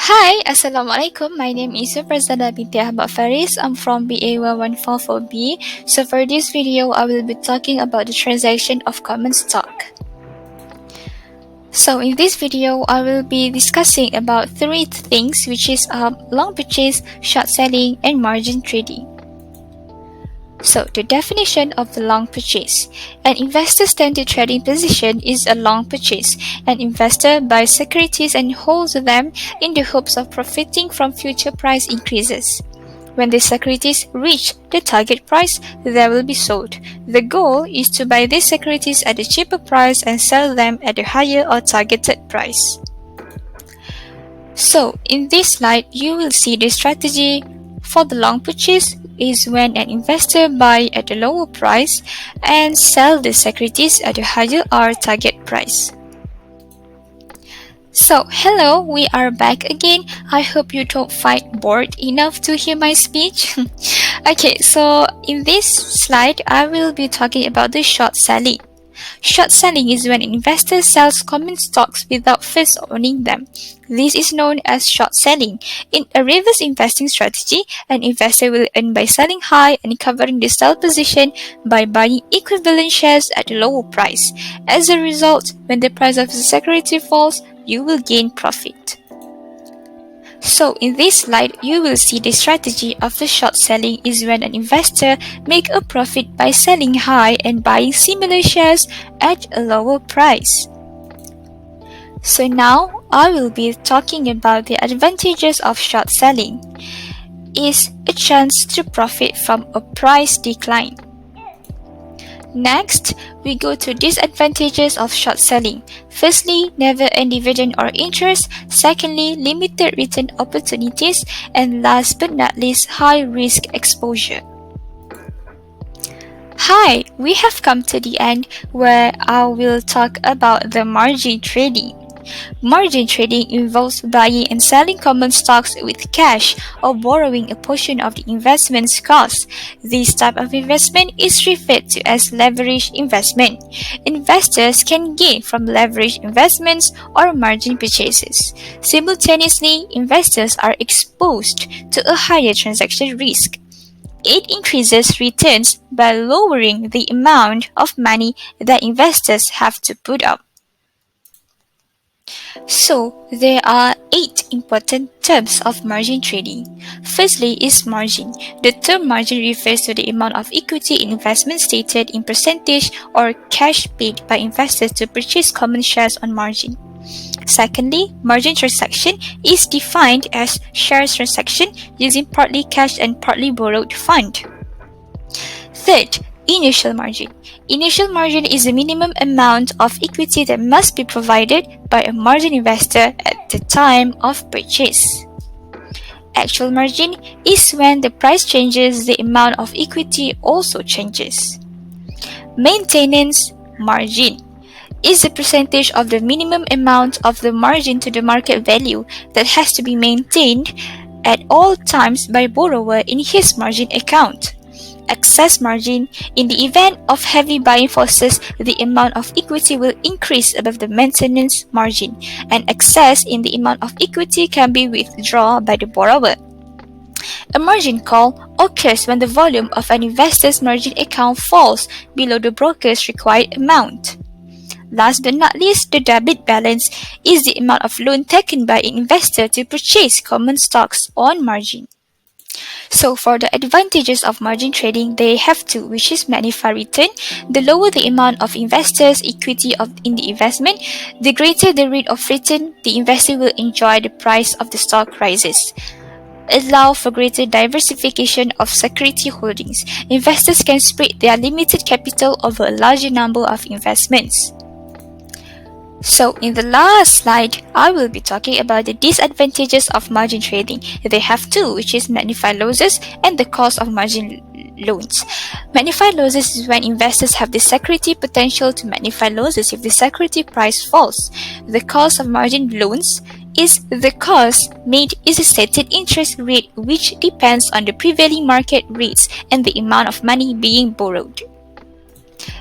Hi, Assalamualaikum. My name is Sufarzana binti Ahmad Faris. I'm from BA1144B. So for this video, I will be talking about the transaction of common stock. So in this video, I will be discussing about three things, which is long purchase, short selling, and margin trading. So, the definition of the long purchase. An investor's standard trading position is a long purchase. An investor buys securities and holds them in the hopes of profiting from future price increases. When the securities reach the target price, they will be sold. The goal is to buy these securities at a cheaper price and sell them at a higher or targeted price. So, in this slide, you will see the strategy for the long purchase is when an investor buy at a lower price and sell the securities at a higher or target price. So, hello, we are back again. I hope you don't find bored enough to hear my speech. Okay, so in this slide, I will be talking about the short selling. Short selling is when an investor sells common stocks without first owning them. This is known as short selling. In a reverse investing strategy, an investor will earn by selling high and covering the sell position by buying equivalent shares at a lower price. As a result, when the price of the security falls, you will gain profit. So in this slide, you will see the strategy of the short selling is when an investor make a profit by selling high and buying similar shares at a lower price. So now I will be talking about the advantages of short selling. Is a chance to profit from a price decline. Next, we go to disadvantages of short selling. Firstly, never earn dividend or interest. Secondly, limited return opportunities. And last but not least, high risk exposure. Hi, we have come to the end where I will talk about the margin trading. Margin trading involves buying and selling common stocks with cash or borrowing a portion of the investment's cost. This type of investment is referred to as leveraged investment. Investors can gain from leveraged investments or margin purchases. Simultaneously, investors are exposed to a higher transaction risk. It increases returns by lowering the amount of money that investors have to put up. So, there are 8 important terms of margin trading. Firstly is margin. The term margin refers to the amount of equity in investment stated in percentage or cash paid by investors to purchase common shares on margin. Secondly, margin transaction is defined as shares transaction using partly cash and partly borrowed fund. Third, initial margin. Initial margin is the minimum amount of equity that must be provided by a margin investor at the time of purchase. Actual margin is when the price changes, the amount of equity also changes. Maintenance margin is the percentage of the minimum amount of the margin to the market value that has to be maintained at all times by borrower in his margin account. Excess margin. In the event of heavy buying forces, the amount of equity will increase above the maintenance margin, and excess in the amount of equity can be withdrawn by the borrower. A margin call occurs when the volume of an investor's margin account falls below the broker's required amount. Last but not least, the debit balance is the amount of loan taken by an investor to purchase common stocks on margin. So for the advantages of margin trading, they have two, which is magnified return. The lower the amount of investors' equity in the investment, the greater the rate of return the investor will enjoy the price of the stock rises. Allow for greater diversification of security holdings. Investors can spread their limited capital over a larger number of investments. So in the last slide, I will be talking about the disadvantages of margin trading. They have two, which is magnified losses and the cost of margin loans. Magnified losses is when investors have the security potential to magnify losses if the security price falls. The cost of margin loans is the cost made is a stated interest rate which depends on the prevailing market rates and the amount of money being borrowed.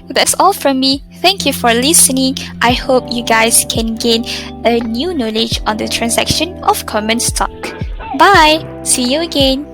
That's all from me. Thank you for listening. I hope you guys can gain a new knowledge on the transaction of common stock. Bye. See you again.